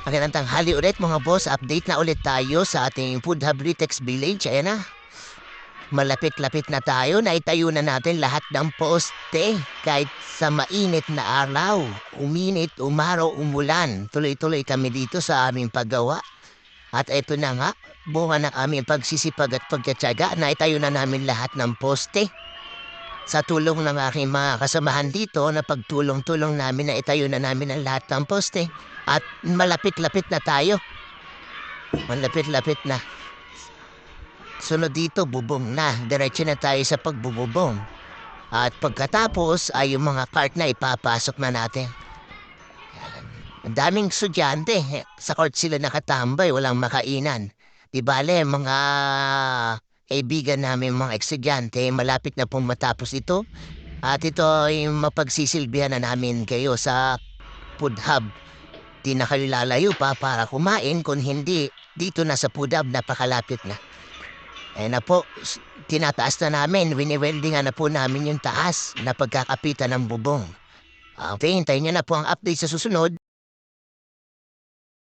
Magandang tanghali ulit mga boss, update na ulit tayo sa ating Food Hub Ritex Village. Ayan na, malapit-lapit na tayo, naitayo na natin lahat ng poste. Kahit sa mainit na araw, uminit, umaraw, umulan, tuloy-tuloy kami dito sa aming paggawa. At eto na nga, bunga ng aming pagsisipag at pagkatsaga, naitayo na namin lahat ng poste. Sa tulong ng aking mga kasamahan dito na pagtulong-tulong namin na itayo na namin ang lahat ng poste. At malapit-lapit na tayo. Malapit-lapit na. Sunod dito, bubong na. Diretso na tayo sa pagbububong. At pagkatapos ay yung mga cart na ipapasok na natin. Ang daming estudyante. Sa court sila nakatambay, walang makainan. Di bale, mga kaibigan namin mga estudyante, malapit na pong matapos ito. At ito ay mapagsisilbihan na namin kayo sa Food Hub. Di na kayo lalayo pa para kumain, kung hindi, dito na sa Food Hub, napakalapit na. Eh na po, tinataas na namin, wini-weldingan na po namin yung taas na pagkakapitan ng bubong. Okay, hintayin nyo na po ang update sa susunod.